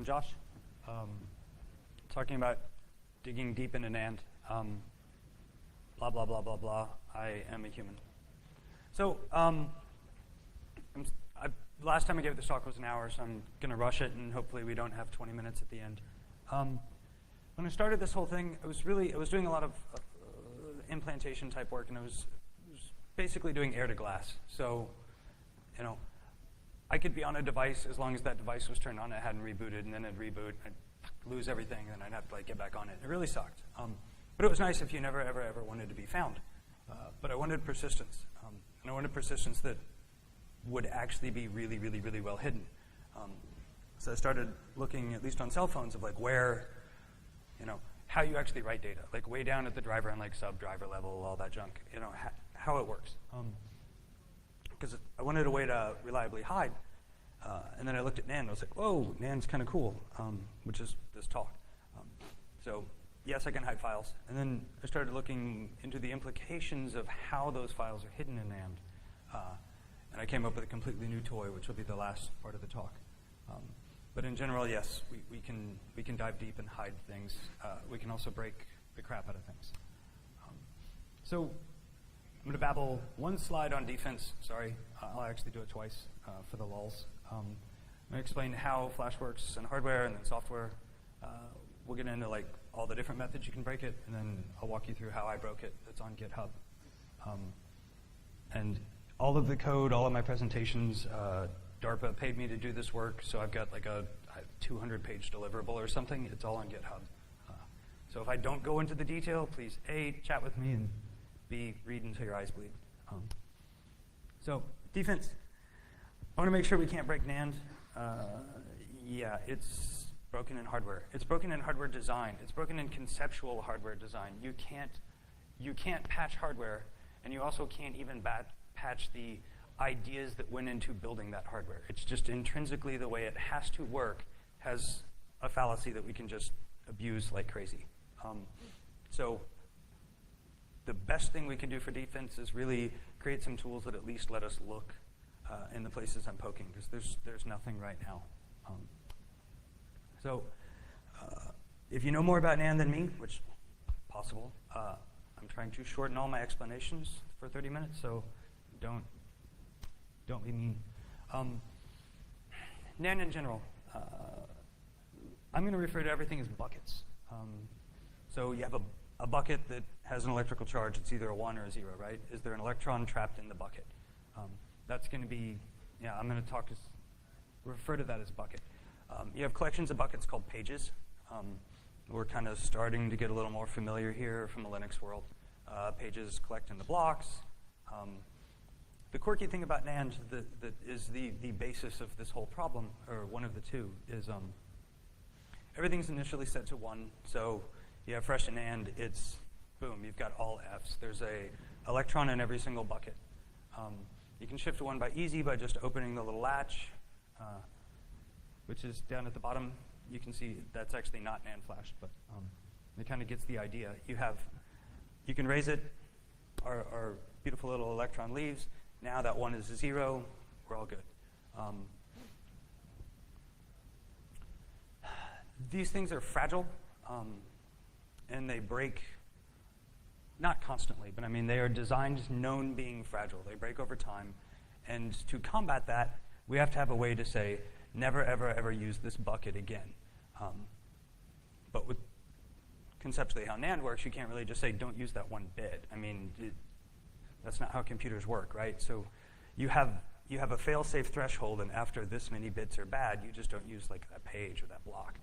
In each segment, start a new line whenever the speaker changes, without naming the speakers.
I'm Josh, talking about digging deep into NAND. Blah, blah, blah, blah, blah. I am a human. So last time I gave this talk was an hour, so I'm going to rush it, and hopefully we don't have 20 minutes at the end. When I started this whole thing, I was doing a lot of implantation type work, and I was basically doing air to glass. So, you know, I could be on a device as long as that device was turned on. I hadn't rebooted, and then I'd reboot, I'd lose everything, and then I'd have to get back on it. It really sucked. But it was nice if you never, ever, ever wanted to be found. But I wanted persistence, and I wanted persistence that would actually be really, really, really well hidden. So I started looking, at least on cell phones, of where, how you actually write data, way down at the driver and sub-driver level, all that junk, how it works. Because I wanted a way to reliably hide. And then I looked at NAND, and I was like, whoa, NAND's kind of cool, which is this talk. So yes, I can hide files. And then I started looking into the implications of how those files are hidden in NAND. And I came up with a completely new toy, which will be the last part of the talk. But in general, yes, we can dive deep and hide things. We can also break the crap out of things. So I'm going to babble one slide on defense. Sorry, I'll actually do it twice for the lulz. I'm going to explain how Flash works in hardware and then software. We'll get into all the different methods you can break it, and then I'll walk you through how I broke it. It's on GitHub. And all of the code, all of my presentations, DARPA paid me to do this work, so I've got a 200-page deliverable or something. It's all on GitHub. So if I don't go into the detail, please A, chat with me, and B, read until your eyes bleed. So defense. I want to make sure we can't break NAND. Yeah, it's broken in hardware. It's broken in hardware design. It's broken in conceptual hardware design. You can't patch hardware, and you also can't even patch the ideas that went into building that hardware. It's just intrinsically the way it has to work has a fallacy that we can just abuse like crazy. So the best thing we can do for defense is really create some tools that at least let us look in the places I'm poking, because there's nothing right now. So if you know more about NAND than me, which possible, I'm trying to shorten all my explanations for 30 minutes, so don't be mean. NAND in general, I'm going to refer to everything as buckets. So you have a bucket that has an electrical charge. It's either a 1 or a 0, right? Is there an electron trapped in the bucket? That's going to be, I'm going to refer to that as bucket. You have collections of buckets called pages. We're kind of starting to get a little more familiar here from the Linux world. Pages collect into blocks. The quirky thing about NAND that is the basis of this whole problem, or one of the two, is everything's initially set to 1. So you have fresh NAND, it's boom, you've got all Fs. There's a electron in every single bucket. You can shift to 1 by easy by just opening the little latch, which is down at the bottom. You can see that's actually not NAND flashed, but it kind of gets the idea. You can raise it, our beautiful little electron leaves. Now that 1 is a 0, we're all good. These things are fragile, and they break, not constantly, but they are designed known being fragile. They break over time, and to combat that, we have to have a way to say, never, ever, ever use this bucket again. But with conceptually how NAND works, you can't really just say, don't use that 1 bit. That's not how computers work, right? So you have a fail-safe threshold, and after this many bits are bad, you just don't use that page or that block.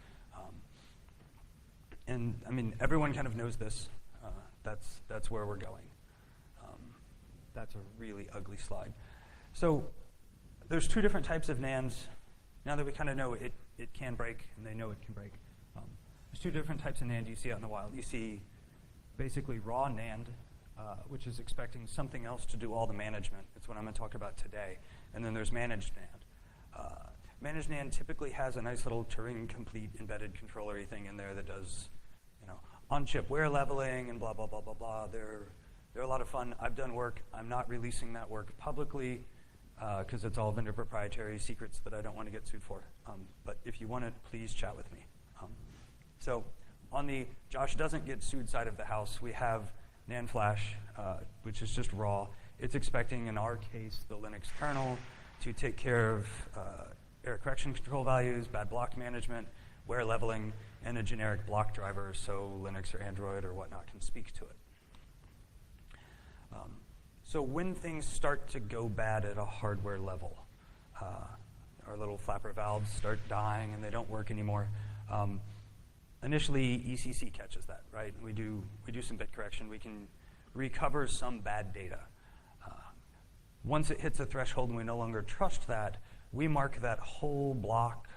And everyone kind of knows this. That's where we're going. That's a really ugly slide. So there's 2 different types of NANDs. Now that we kind of know it can break, and they know it can break, there's 2 different types of NAND you see out in the wild. You see basically raw NAND, which is expecting something else to do all the management. That's what I'm going to talk about today. And then there's managed NAND. Managed NAND typically has a nice little Turing-complete embedded controller-y thing in there that does, on-chip wear leveling and blah, blah, blah, blah, blah. They're a lot of fun. I've done work. I'm not releasing that work publicly. because it's all vendor proprietary secrets that I don't want to get sued for. But if you want it, please chat with me. So on the Josh doesn't get sued side of the house, we have NAND flash, which is just raw. It's expecting, in our case, the Linux kernel to take care of error correction control values, bad block management, wear leveling, and a generic block driver so Linux or Android or whatnot can speak to it. So when things start to go bad at a hardware level, our little flapper valves start dying and they don't work anymore. Initially, ECC catches that, right? We do some bit correction. We can recover some bad data. Once it hits a threshold and we no longer trust that, we mark that whole block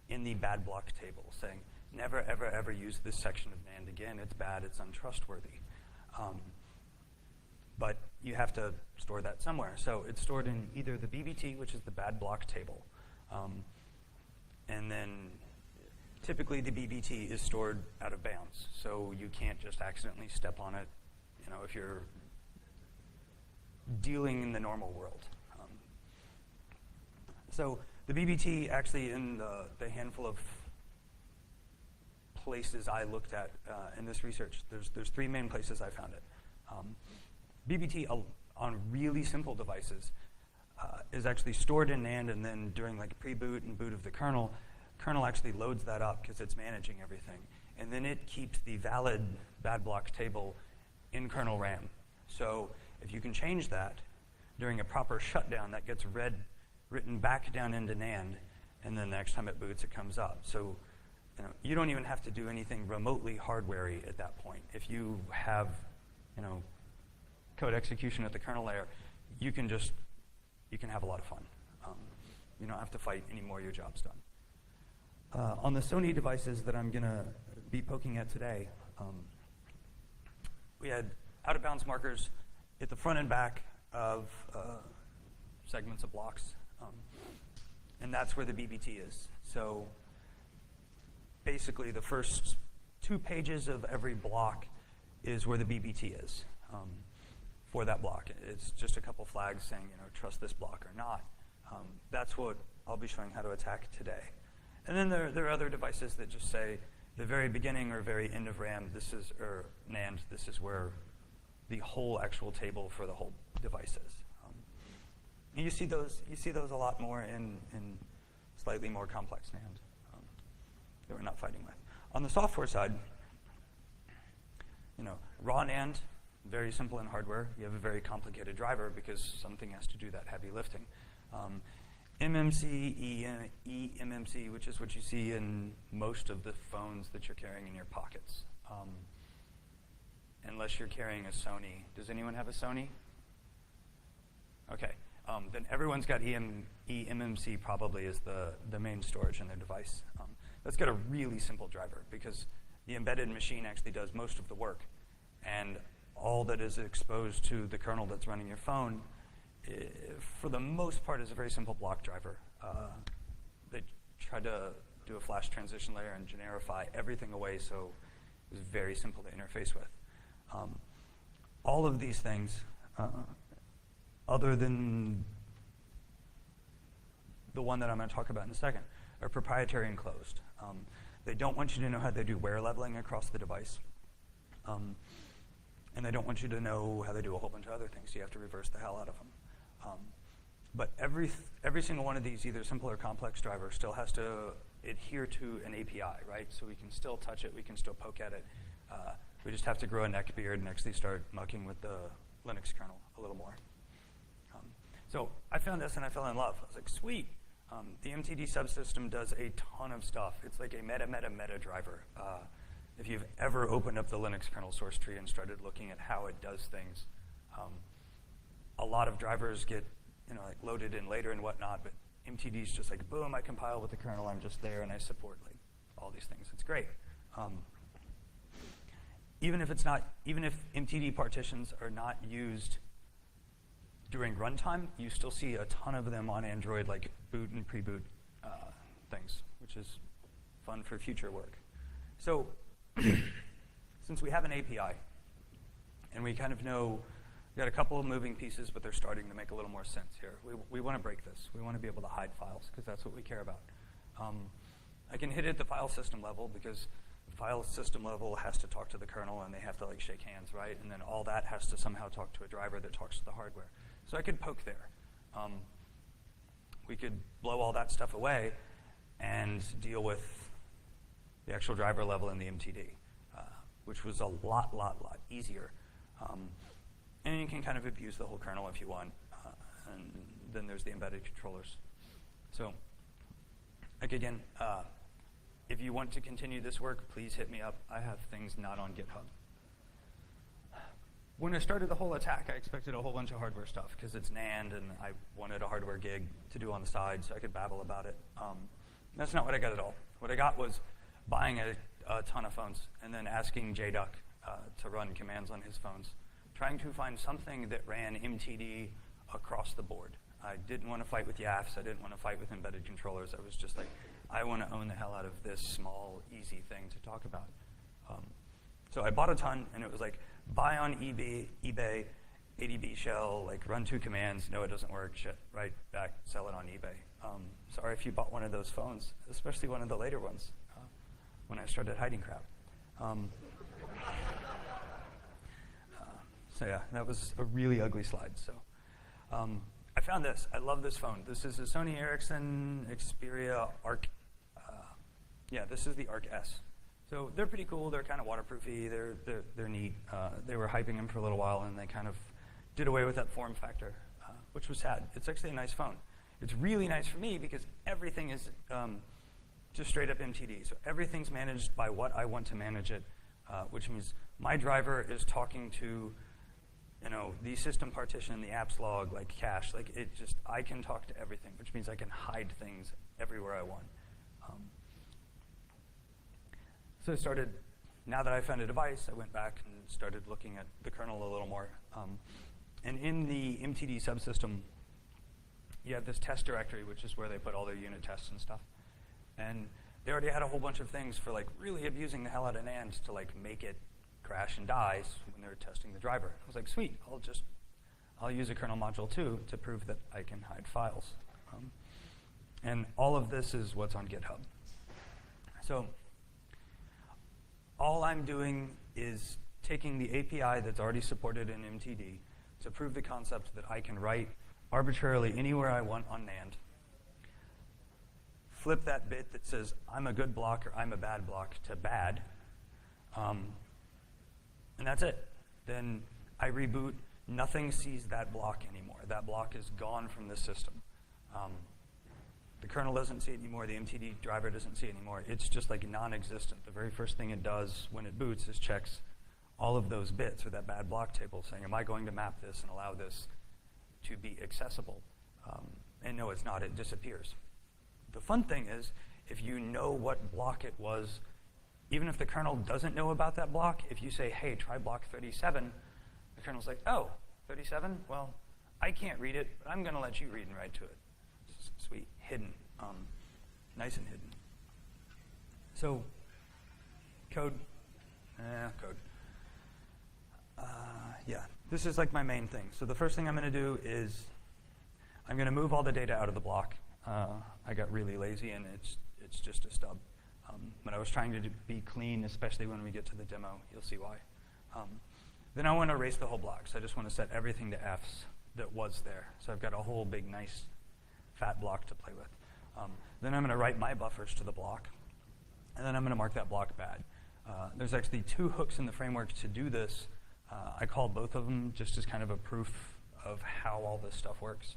in the bad block table, saying, never, ever, ever use this section of NAND again. It's bad. It's untrustworthy. But you have to store that somewhere. So it's stored in either the BBT, which is the bad block table, and then typically the BBT is stored out of bounds. So you can't just accidentally step on it, if you're dealing in the normal world. So the BBT actually, in the handful of places I looked at in this research, there's three main places I found it. BBT on really simple devices is actually stored in NAND, and then during like pre-boot and boot of the kernel actually loads that up because it's managing everything. And then it keeps the valid bad block table in kernel RAM. So if you can change that during a proper shutdown, that gets written back down into NAND, and then the next time it boots, it comes up. So you don't even have to do anything remotely hardware-y at that point. If you have code execution at the kernel layer, you can have a lot of fun. You don't have to fight anymore. Your job's done. On the Sony devices that I'm going to be poking at today, we had out-of-bounds markers at the front and back of segments of blocks, and that's where the BBT is. So basically, the first 2 pages of every block is where the BBT is for that block. It's just a couple flags saying, trust this block or not. That's what I'll be showing how to attack today. And then there are other devices that just say the very beginning or very end of RAM, or NAND, this is where the whole actual table for the whole device is. You see those a lot more in slightly more complex NAND that we're not fighting with. On the software side, raw NAND, very simple in hardware. You have a very complicated driver because something has to do that heavy lifting. MMC, eMMC, which is what you see in most of the phones that you're carrying in your pockets. Unless you're carrying a Sony. Does anyone have a Sony? Okay. Then everyone's got eMMC probably is the main storage in their device. That's got a really simple driver because the embedded machine actually does most of the work. And all that is exposed to the kernel that's running your phone, for the most part, is a very simple block driver. They tried to do a flash transition layer and generify everything away so it was very simple to interface with. All of these things, other than the one that I'm going to talk about in a second, are proprietary and closed. They don't want you to know how they do wear leveling across the device. And they don't want you to know how they do a whole bunch of other things. So you have to reverse the hell out of them. But every single one of these, either simple or complex driver, still has to adhere to an API, right? So we can still touch it. We can still poke at it. We just have to grow a neck beard and actually start mucking with the Linux kernel a little more. So I found this and I fell in love. I was like, sweet. The MTD subsystem does a ton of stuff. It's like a meta driver. If you've ever opened up the Linux kernel source tree and started looking at how it does things, a lot of drivers get like loaded in later and whatnot, but MTD is just like, boom, I compile with the kernel, I'm just there, and I support like all these things. It's great. Even if MTD partitions are not used during runtime, you still see a ton of them on Android, like boot and pre-boot things, which is fun for future work. So since we have an API, and we kind of know We got a couple of moving pieces, but they're starting to make a little more sense here. We want to break this. We want to be able to hide files, because that's what we care about. I can hit it at the file system level, because the file system level has to talk to the kernel, and they have to like shake hands, right? And then all that has to somehow talk to a driver that talks to the hardware. So I could poke there. We could blow all that stuff away and deal with the actual driver level in the MTD, which was a lot easier. And you can kind of abuse the whole kernel if you want. And then there's the embedded controllers. So, like again, if you want to continue this work, please hit me up. I have things not on GitHub. When I started the whole attack, I expected a whole bunch of hardware stuff, because it's NAND, and I wanted a hardware gig to do on the side so I could babble about it. That's not what I got at all. What I got was buying a ton of phones and then asking JDuck to run commands on his phones, trying to find something that ran MTD across the board. I didn't want to fight with YAFs. I didn't want to fight with embedded controllers. I was just like, I want to own the hell out of this small, easy thing to talk about. So I bought a ton, and it was like, buy on eBay, ADB shell, like run 2 commands. No, it doesn't work. Shit, right back, sell it on eBay. Sorry if you bought one of those phones, especially one of the later ones, when I started hiding crap. So yeah, that was a really ugly slide. So I found this. I love this phone. This is a Sony Ericsson Xperia Arc. Yeah, this is the Arc S. So they're pretty cool. They're kind of waterproofy. They're neat. They were hyping them for a little while, and they kind of did away with that form factor, which was sad. It's actually a nice phone. It's really nice for me because everything is just straight up MTD. So everything's managed by what I want to manage it, which means my driver is talking to, the system partition, the apps log, like cache. Like I can talk to everything, which means I can hide things everywhere I want. So I started, now that I found a device, I went back and started looking at the kernel a little more. And in the MTD subsystem, you have this test directory, which is where they put all their unit tests and stuff. And they already had a whole bunch of things for like really abusing the hell out of NAND to like make it crash and die when they were testing the driver. I was like, sweet, I'll use a kernel module too to prove that I can hide files. And all of this is what's on GitHub. So all I'm doing is taking the API that's already supported in MTD to prove the concept that I can write arbitrarily anywhere I want on NAND, flip that bit that says I'm a good block or I'm a bad block to bad, and that's it. Then I reboot. Nothing sees that block anymore. That block is gone from the system. The kernel doesn't see it anymore. The MTD driver doesn't see it anymore. It's just like non-existent. The very first thing it does when it boots is checks all of those bits or that bad block table saying, am I going to map this and allow this to be accessible? And no, it's not. It disappears. The fun thing is, if you know what block it was, even if the kernel doesn't know about that block, if you say, hey, try block 37, the kernel's like, oh, 37? Well, I can't read it, but I'm going to let you read and write to it. Sweet, hidden, nice and hidden. So, code. Yeah, this is like my main thing. So the first thing I'm going to do is I'm going to move all the data out of the block. I got really lazy, and it's just a stub. But I was trying to be clean, especially when we get to the demo. You'll see why. Then I want to erase the whole block. So I just want to set everything to Fs that was there. So I've got a whole big, nice, fat block to play with. Then I'm going to write my buffers to the block. And then I'm going to mark that block bad. There's actually 2 hooks in the framework to do this. I call both of them just as kind of a proof of how all this stuff works.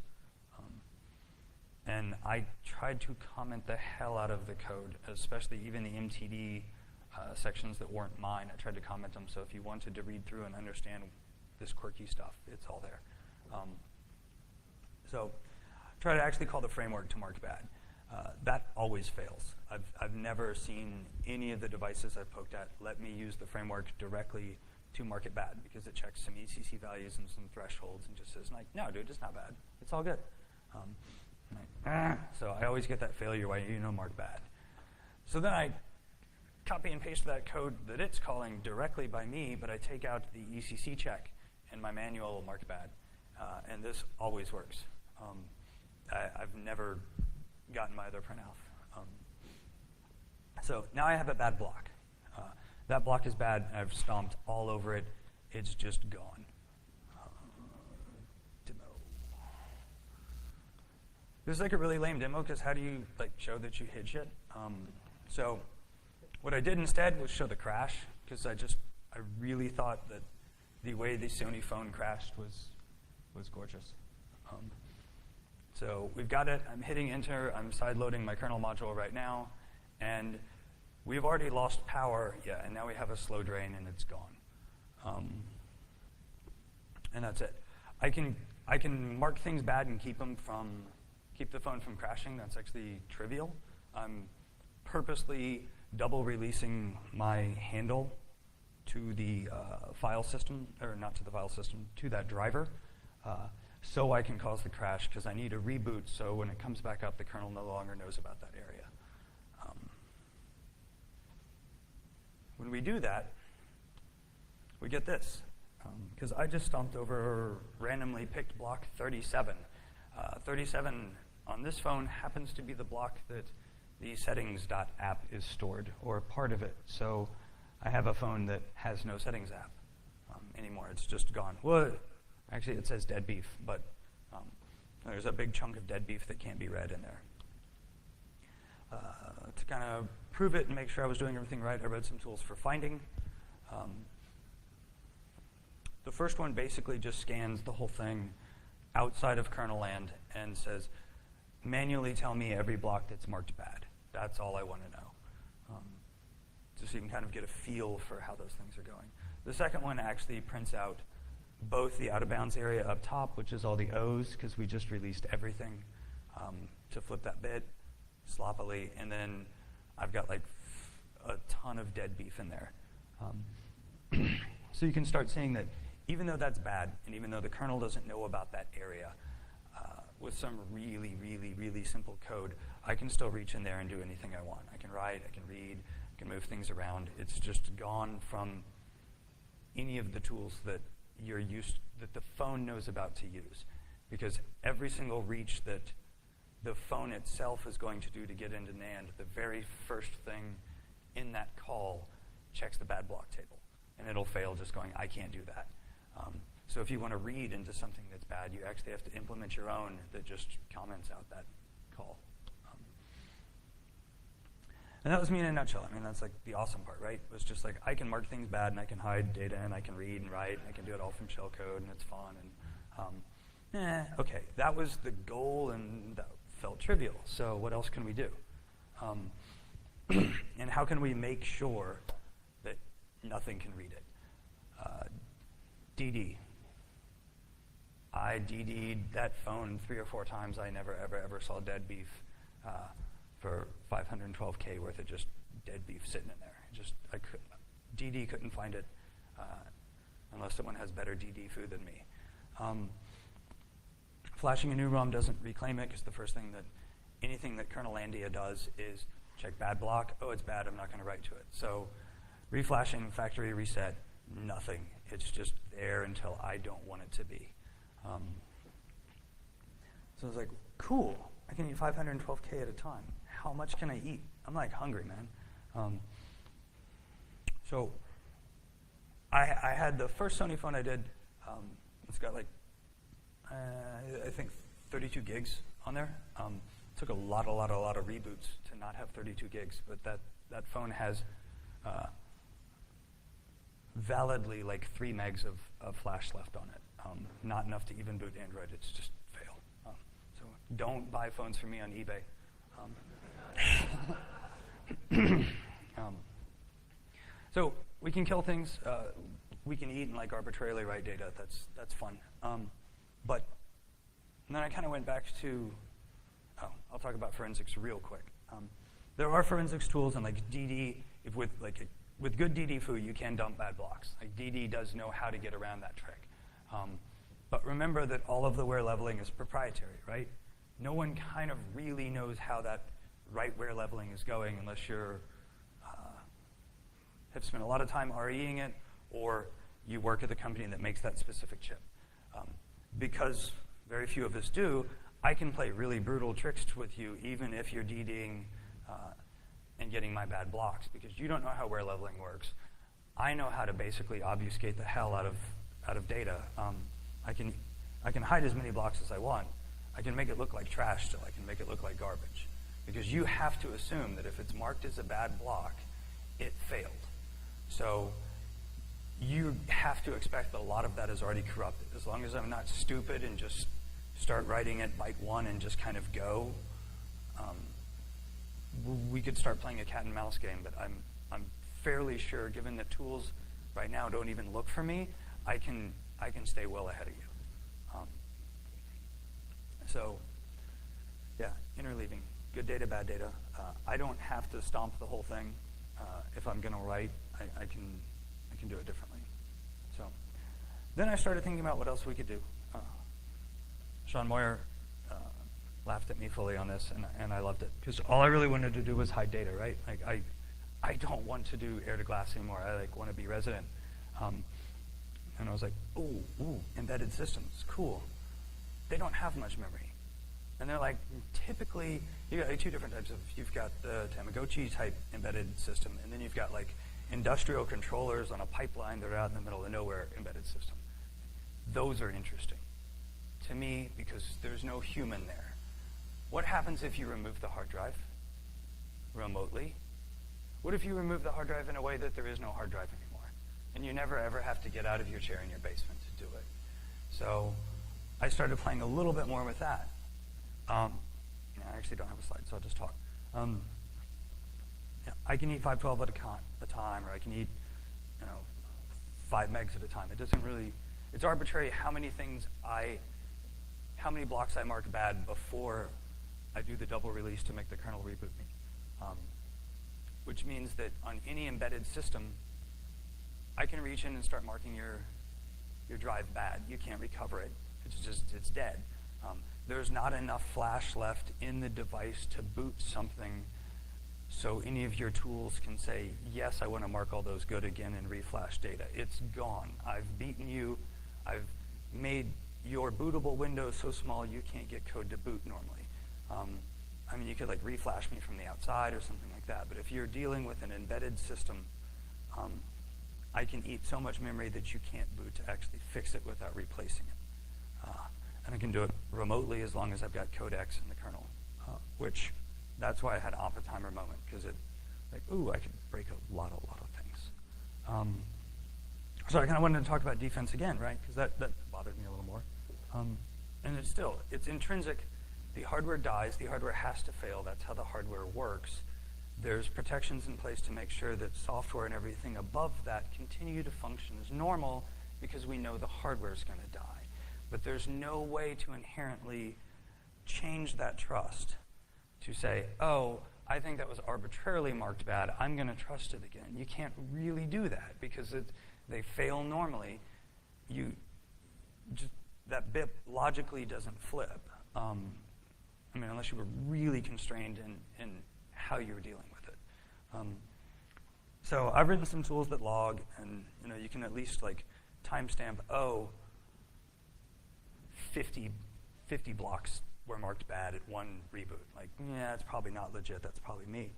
And I tried to comment the hell out of the code, especially even the MTD sections that weren't mine. I tried to comment them, so if you wanted to read through and understand this quirky stuff, it's all there. So try to actually call the framework to mark bad. That always fails. I've never seen any of the devices I've poked at let me use the framework directly to mark it bad, because it checks some ECC values and some thresholds and just says, like, no, dude, it's not bad. It's all good. So I always get that failure why mark bad. So then I copy and paste that code that it's calling directly by me, but I take out the ECC check and my manual marked bad. And this always works. I've never gotten my other print off. So now I have a bad block. That block is bad, and I've stomped all over it. It's just gone. Demo. This is like a really lame demo, because how do you show that you hid shit? So what I did instead was show the crash, because I really thought that the way the Sony phone crashed was gorgeous. So we've got it. I'm hitting enter. I'm sideloading my kernel module right now, and we've already lost power. Yeah, and now we have a slow drain, and it's gone. And that's it. I can mark things bad and keep the phone from crashing. That's actually trivial. I'm purposely double releasing my handle to the file system, or not to the file system, to that driver, so I can cause the crash, because I need a reboot so when it comes back up, the kernel no longer knows about that area. When we do that, we get this, because I just stomped over randomly picked block 37. 37 on this phone happens to be the block that the settings.app is stored, or part of it. So I have a phone that has no settings app anymore. It's just gone. Well, actually, it says dead beef, but there's a big chunk of dead beef that can't be read in there. To kind of prove it and make sure I was doing everything right, I wrote some tools for finding. The first one basically just scans the whole thing outside of kernel land and says, manually tell me every block that's marked bad. That's all I want to know. Just so you can kind of get a feel for how those things are going. The second one actually prints out both the out-of-bounds area up top, which is all the O's, because we just released everything to flip that bit sloppily, and then I've got a ton of dead beef in there. So you can start seeing that even though that's bad, and even though the kernel doesn't know about that area, with some really, really, really simple code, I can still reach in there and do anything I want. I can write, I can read, I can move things around. It's just gone from any of the tools that that the phone knows about to use, because every single reach that the phone itself is going to do to get into NAND, the very first thing in that call checks the bad block table, and it'll fail just going, I can't do that. So if you want to read into something that's bad, you actually have to implement your own that just comments out that call. And that was me in a nutshell. I mean, that's the awesome part, right? It was just I can mark things bad, and I can hide data, and I can read and write, and I can do it all from shellcode, and it's fun. And okay, that was the goal, and that felt trivial. So what else can we do? And how can we make sure that nothing can read it? DD. I DD'd that phone 3 or 4 times. I never, ever saw dead beef for 512K worth of just dead beef sitting in there. DD couldn't find it unless someone has better DD food than me. Flashing a new ROM doesn't reclaim it, because the first thing anything that kernel landia does is check bad block. Oh, it's bad. I'm not going to write to it. So reflashing, factory reset, nothing. It's just there until I don't want it to be. So I was like, cool. I can eat 512K at a time. How much can I eat? I'm hungry, man. So I had the first Sony phone I did. It's got I think 32 gigs on there. Took a lot of reboots to not have 32 gigs, but that phone has validly 3 megs of flash left on it. Not enough to even boot Android. It's just fail. So don't buy phones from me on eBay. So we can kill things. We can eat and arbitrarily write data. That's fun. But then I kind of went back to, I'll talk about forensics real quick. There are forensics tools, and DD, with good DD foo, you can dump bad blocks. DD does know how to get around that trick. But remember that all of the wear leveling is proprietary, right? No one kind of really knows how that right wear leveling is going unless you're have spent a lot of time REing it, or you work at the company that makes that specific chip. Because very few of us do, I can play really brutal tricks with you even if you're DDing and getting my bad blocks, because you don't know how wear leveling works. I know how to basically obfuscate the hell out of data. I can hide as many blocks as I want. I can make it look like trash till I can make it look like garbage. Because you have to assume that if it's marked as a bad block, it failed. So you have to expect that a lot of that is already corrupted. As long as I'm not stupid and just start writing at byte 1 and just kind of go, we could start playing a cat and mouse game, but I'm fairly sure, given that tools right now don't even look for me, I can stay well ahead of you. So yeah, interleaving, good data, bad data. I don't have to stomp the whole thing. If I'm going to write, I can do it differently. So then I started thinking about what else we could do. Sean Moyer laughed at me fully on this, and I loved it, because all I really wanted to do was hide data, right? Like I don't want to do air to glass anymore. I want to be resident. And I was like, ooh, embedded systems, cool. They don't have much memory. And they're like, typically, you got like 2 different types of, you've got the Tamagotchi type embedded system, and then you've got like industrial controllers on a pipeline that are out in the middle of nowhere embedded system. Those are interesting to me because there's no human there. What happens if you remove the hard drive remotely? What if you remove the hard drive in a way that there is no hard drive anymore, and you never ever have to get out of your chair in your basement to do it? So I started playing a little bit more with that. I actually don't have a slide, so I'll just talk. I can eat 512 at a time, or I can eat 5 megs at a time. It doesn't really, it's arbitrary how many blocks I mark bad before I do the double release to make the kernel reboot me. Which means that on any embedded system, I can reach in and start marking your drive bad. You can't recover it. It's dead. There's not enough flash left in the device to boot something so any of your tools can say, yes, I want to mark all those good again and reflash data. It's gone. I've beaten you. I've made your bootable window so small you can't get code to boot normally. I mean, you could like reflash me from the outside or something like that, but if you're dealing with an embedded system, I can eat so much memory that you can't boot to actually fix it without replacing it. And I can do it remotely as long as I've got codecs in the kernel, which that's why I had an Oppenheimer moment, because it, like, ooh, I could break a lot of things. So I kind of wanted to talk about defense again, right? Because that bothered me a little more. And it's intrinsic. The hardware dies, the hardware has to fail. That's how the hardware works. There's protections in place to make sure that software and everything above that continue to function as normal, because we know the hardware is going to die. But there's no way to inherently change that trust to say, oh, I think that was arbitrarily marked bad. I'm going to trust it again. You can't really do that because they fail normally. That BIP logically doesn't flip. I mean, unless you were really constrained in how you were dealing with it. So I've written some tools that log, and you can at least like timestamp, 50 blocks were marked bad at one reboot. Like, yeah, it's probably not legit. That's probably me.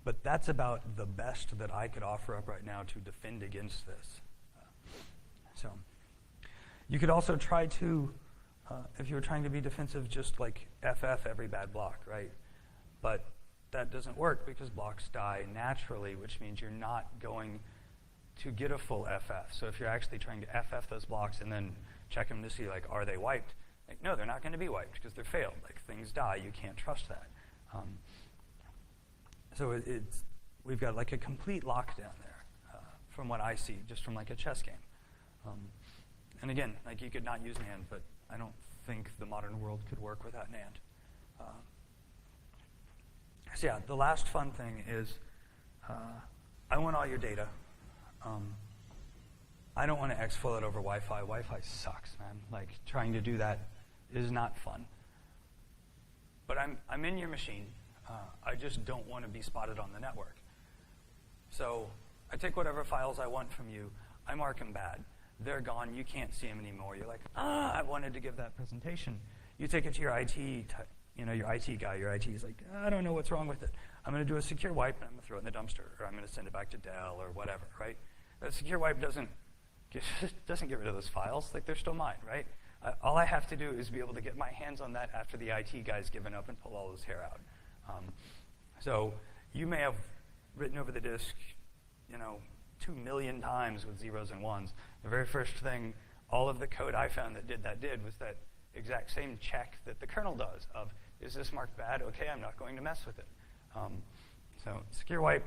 But that's about the best that I could offer up right now to defend against this. So you could also try to, if you were trying to be defensive, just like FF every bad block, right? But that doesn't work because blocks die naturally, which means you're not going to get a full FF. So if you're actually trying to FF those blocks and then check them to see, like, are they wiped? Like, no, they're not going to be wiped because they're failed. Like, things die. You can't trust that. So we've got like a complete lockdown there from what I see, just from like a chess game. And again, like, you could not use NAND, but I don't think the modern world could work without NAND. So yeah, the last fun thing is I want all your data. I don't want to exfil it over Wi-Fi. Wi-Fi sucks, man. Like, trying to do that is not fun. But I'm in your machine. I just don't want to be spotted on the network. So I take whatever files I want from you, I mark them bad. They're gone, you can't see them anymore. You're like, I wanted to give that presentation. You take it to your IT, your IT guy. Your IT is like, I don't know what's wrong with it. I'm going to do a secure wipe, and I'm going to throw it in the dumpster, or I'm going to send it back to Dell, or whatever, right? That secure wipe doesn't get rid of those files. Like, they're still mine, right? All I have to do is be able to get my hands on that after the IT guy's given up and pull all his hair out. So you may have written over the disk, 2 million times with zeros and ones. The very first thing all of the code I found that did was that exact same check that the kernel does of, is this marked bad? Okay, I'm not going to mess with it. So secure wipe,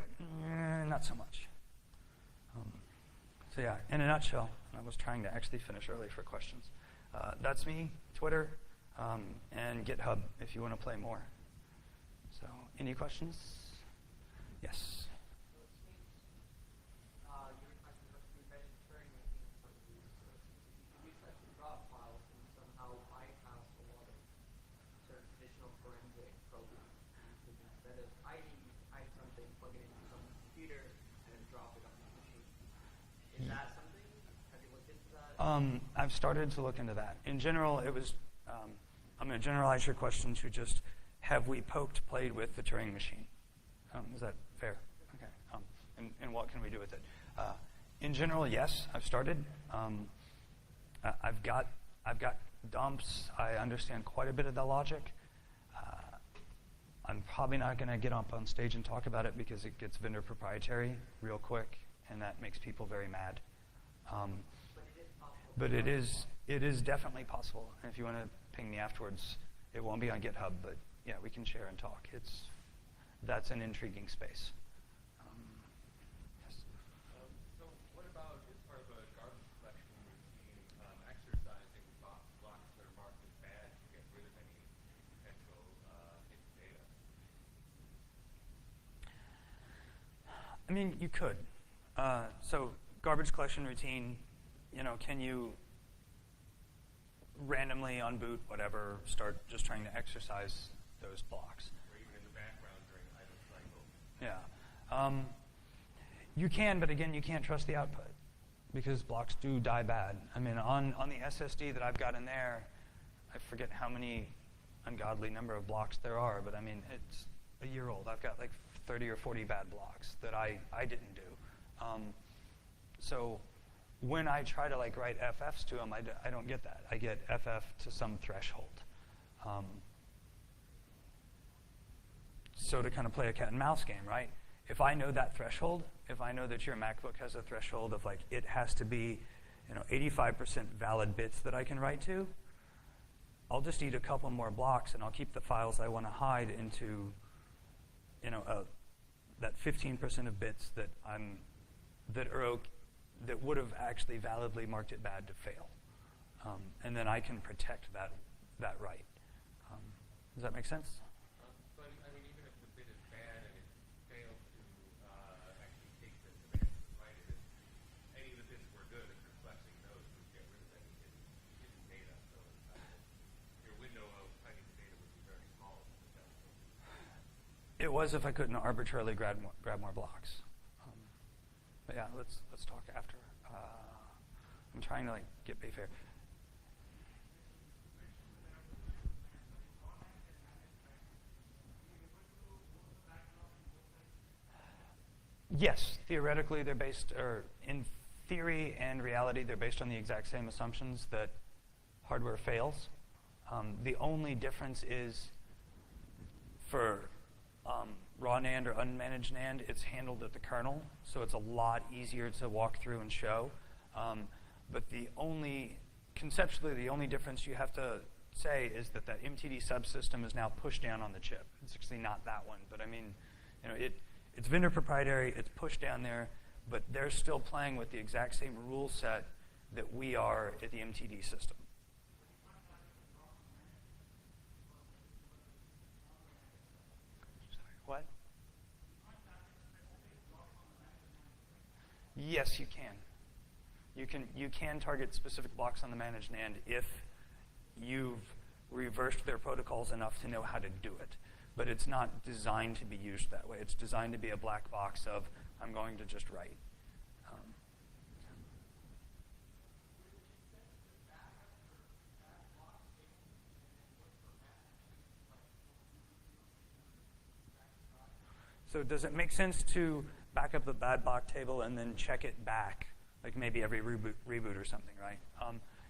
not so much. So yeah, in a nutshell, I was trying to actually finish early for questions. That's me, Twitter, and GitHub if you want to play more. So any questions? Yes. I've started to look into that. In general, it was, I'm going to generalize your question to just, have we played with the Turing machine? Is that fair? Okay. And what can we do with it? In general, yes, I've started. I've got dumps. I understand quite a bit of the logic. I'm probably not going to get up on stage and talk about it because it gets vendor proprietary real quick, and that makes people very mad. But it is definitely possible. And if you want to ping me afterwards, it won't be on GitHub, but yeah, we can share and talk. That's an intriguing space. Yes.
So what about as part of a garbage collection routine, exercising blocks that are marked as bad to get rid of any potential hidden data?
I mean, you could. So garbage collection routine, can you randomly on boot, whatever, start just trying to exercise those blocks?
Or even in the background during idle cycle.
Yeah. You can, but again, you can't trust the output because blocks do die bad. I mean, on the SSD that I've got in there, I forget how many ungodly number of blocks there are, but I mean, it's a year old. I've got like 30 or 40 bad blocks that I didn't do. So when I try to write FFs to them, I don't get that. I get FF to some threshold. So to kind of play a cat and mouse game, right? If I know that threshold, if I know that your MacBook has a threshold of it has to be 85% valid bits that I can write to, I'll just eat a couple more blocks and I'll keep the files I want to hide into that 15% of bits that that would have actually validly marked it bad to fail. And then I can protect that right. Does that make sense?
But I mean, even if the bit is bad and it fails to actually take the command to write it, if any of the bits were good, if you're flexing those, you would get rid of any hidden data. So your window of finding the data would be very small.
It was if I couldn't arbitrarily grab more blocks. But yeah, let's talk after. I'm trying to get Bayfair. Yes, theoretically they're based, or in theory and reality, they're based on the exact same assumptions that hardware fails. The only difference is for raw NAND or unmanaged NAND, it's handled at the kernel, so it's a lot easier to walk through and show. But conceptually, the only difference you have to say is that MTD subsystem is now pushed down on the chip. It's actually not that one, but I mean, it's vendor proprietary, it's pushed down there, but they're still playing with the exact same rule set that we are at the MTD system. What? Yes, you can. You can target specific blocks on the managed NAND if you've reversed their protocols enough to know how to do it. But it's not designed to be used that way. It's designed to be a black box of, I'm going to just write. So does it make sense to back up the bad block table and then check it back, like maybe every reboot or something, right?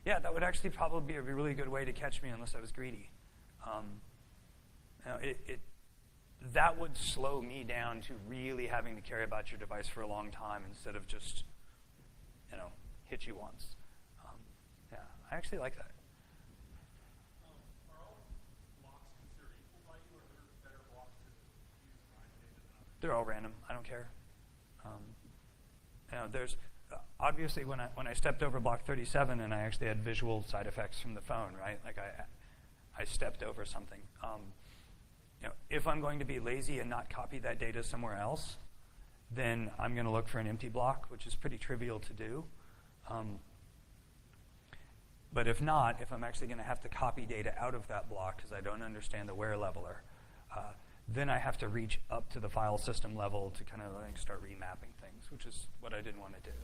Yeah, that would actually probably be a really good way to catch me unless I was greedy. That would slow me down to really having to care about your device for a long time instead of just, hit you once. Yeah, I actually like that.
Are all blocks considered equal by you, or are there better blocks to use blind data than others?
They're all random. I don't care. There's obviously when I stepped over block 37 and I actually had visual side effects from the phone, right? Like I stepped over something. If I'm going to be lazy and not copy that data somewhere else, then I'm going to look for an empty block, which is pretty trivial to do. But if not, if I'm actually going to have to copy data out of that block because I don't understand the where leveler, then I have to reach up to the file system level to kind of start remapping things, which is what I didn't want to do.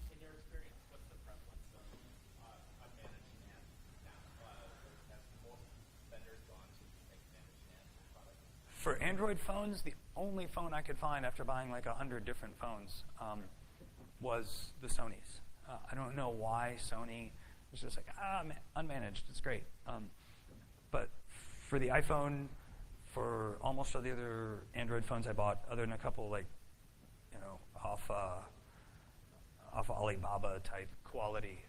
In your experience, what's the prevalence of unmanaged NAND now? Has most vendors gone to make managed NAND products?
For Android phones, the only phone I could find after buying like 100 different phones was the Sony's. I don't know why Sony was just like, unmanaged, it's great. But for the iPhone, for almost all the other Android phones I bought, other than a couple off Alibaba type quality,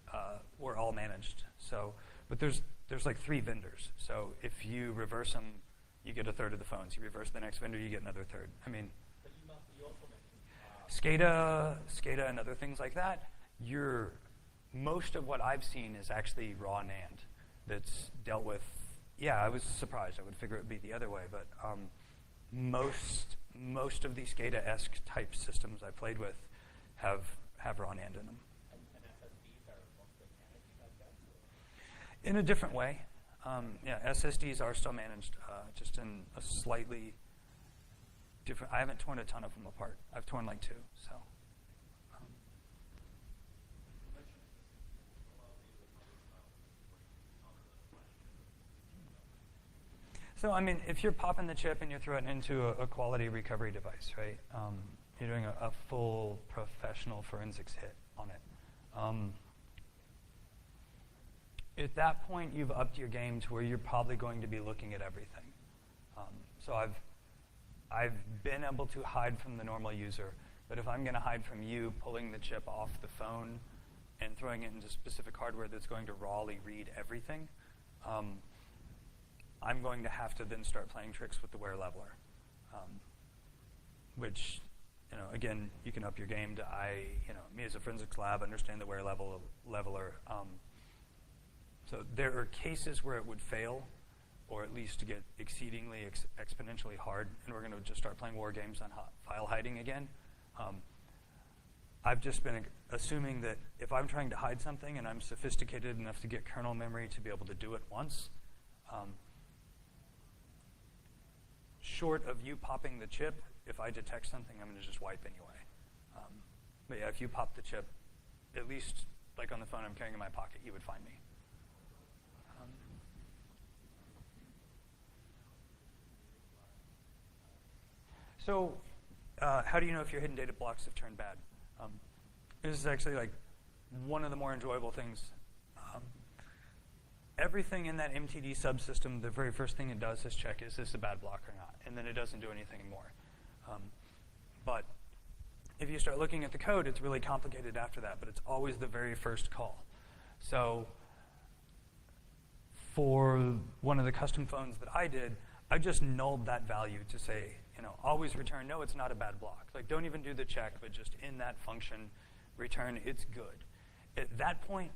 were all managed. So, but there's like 3 vendors. So if you reverse them, you get a third of the phones. You reverse the next vendor, you get another third. I mean,
but you also mentioned
SCADA and other things like that. Most of what I've seen is actually raw NAND that's dealt with. Yeah, I was surprised. I would figure it would be the other way, but most of these SCADA-esque type systems I played with have raw NAND in them.
and SSDs are mostly managed like that?
In a different way. SSDs are still managed, just in a slightly different. I haven't torn a ton of them apart. I've torn like 2. So. So, I mean, if you're popping the chip and you're throwing it into a quality recovery device, right, you're doing a full professional forensics hit on it. At that point, you've upped your game to where you're probably going to be looking at everything. So I've been able to hide from the normal user, but if I'm going to hide from you pulling the chip off the phone and throwing it into specific hardware that's going to rawly read everything, I'm going to have to then start playing tricks with the wear leveler, which, again, you can up your game to me as a forensics lab, understand the wear leveler. So there are cases where it would fail, or at least to get exceedingly exponentially hard, and we're going to just start playing war games on file hiding again. I've just been assuming that if I'm trying to hide something and I'm sophisticated enough to get kernel memory to be able to do it once, short of you popping the chip, if I detect something, I'm going to just wipe anyway. But yeah, if you pop the chip, at least like on the phone I'm carrying in my pocket, you would find me. So how do you know if your hidden data blocks have turned bad? This is actually like one of the more enjoyable things. Everything in that MTD subsystem, the very first thing it does is check, is this a bad block or not? And then it doesn't do anything more. But if you start looking at the code, it's really complicated after that, but it's always the very first call. So for one of the custom phones that I did, I just nulled that value to say, always return, no, it's not a bad block. Like, don't even do the check, but just in that function, return, it's good. At that point,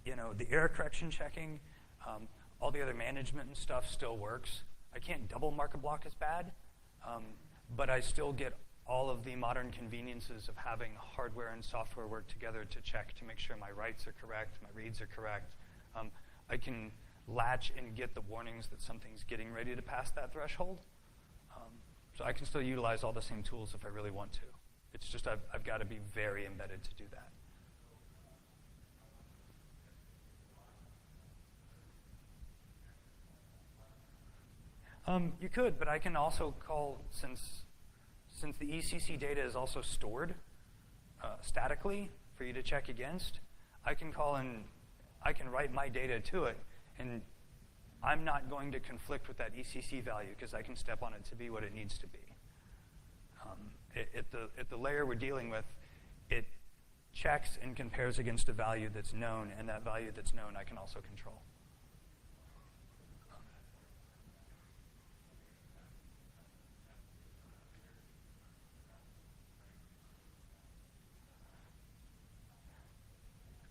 the error correction checking, all the other management and stuff still works. I can't double mark a block as bad, but I still get all of the modern conveniences of having hardware and software work together to check to make sure my writes are correct, my reads are correct. I can latch and get the warnings that something's getting ready to pass that threshold. So I can still utilize all the same tools if I really want to. It's just I've got to be very embedded to do that. You could, but I can also call, since the ECC data is also stored statically for you to check against, I can call in, I can write my data to it, and I'm not going to conflict with that ECC value because I can step on it to be what it needs to be. At the layer we're dealing with, it checks and compares against a value that's known, and that value that's known I can also control.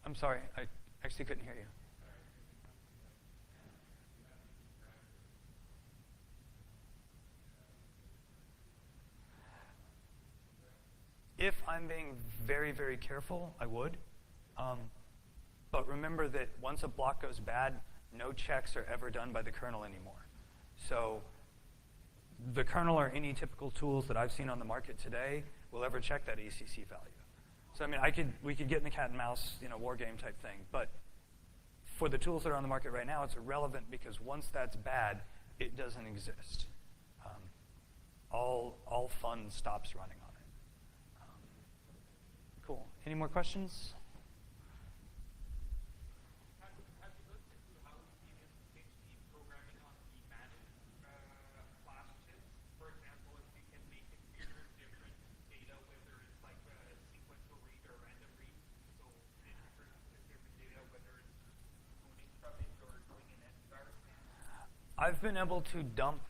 I'm sorry, I actually couldn't hear you. If I'm being very, very careful, I would. But remember that once a block goes bad, no checks are ever done by the kernel anymore. So the kernel or any typical tools that I've seen on the market today will ever check that ECC value. So I mean, we could get in the cat and mouse, war game type thing. But for the tools that are on the market right now, it's irrelevant because once that's bad, it doesn't exist. All fun stops running on it. Cool. Any more questions?
Have you looked into how you can change the programming on the managed class chips? For example, if you can make it mirror different data, whether it's like a sequential read or random read, so it returns different data, whether it's moving from it or doing an environment?
I've been able to dump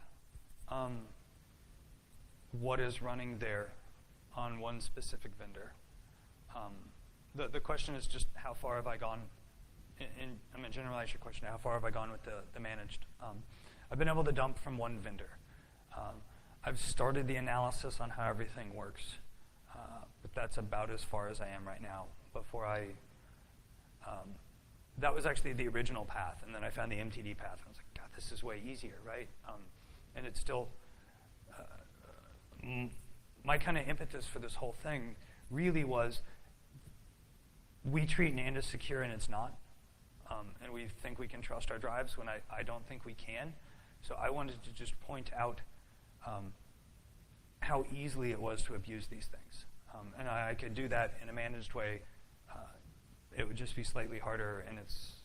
what is running there on one specific vendor. The question is just how far have I gone? Generalize your question, how far have I gone with the managed? I've been able to dump from one vendor. I've started the analysis on how everything works, but that's about as far as I am right now. That was actually the original path, and then I found the MTD path, and I was like, God, this is way easier, right? And it's still, my kind of impetus for this whole thing really was, we treat NAND as secure and it's not. And we think we can trust our drives when I don't think we can. So I wanted to just point out how easily it was to abuse these things. And I could do that in a managed way. It would just be slightly harder, and it's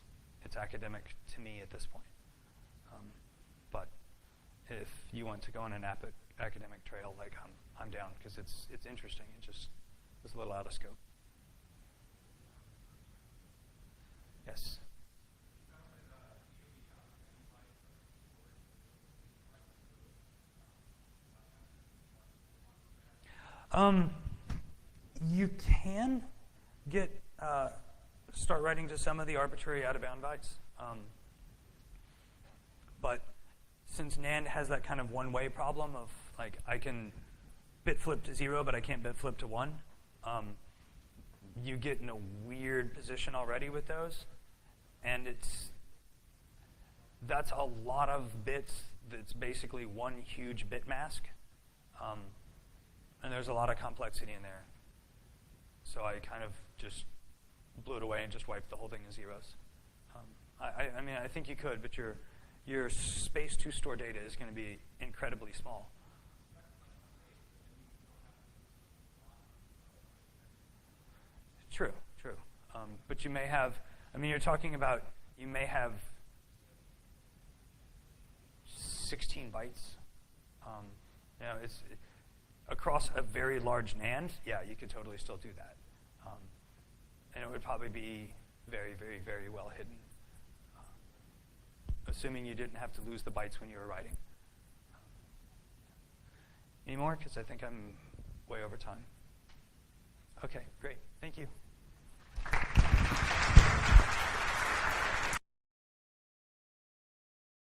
academic to me at this point. But if you want to go on an academic trail, like I'm down, because it's interesting. It just is a little out of scope. Yes. You can start writing to some of the arbitrary out-of-bound bytes. But since NAND has that kind of one-way problem of, like, I can bit flip to 0, but I can't bit flip to 1, you get in a weird position already with those. And that's a lot of bits that's basically one huge bit mask. And there's a lot of complexity in there. So I kind of just blew it away and just wiped the whole thing to zeros. I mean, I think you could, but your space to store data is going to be incredibly small. True. But you may have, you're talking about, you may have 16 bytes. It's across a very large NAND, yeah, you could totally still do that. And it would probably be very, very, very well hidden, assuming you didn't have to lose the bytes when you were writing. Any more? Because I think I'm way over time. Okay, great. Thank you.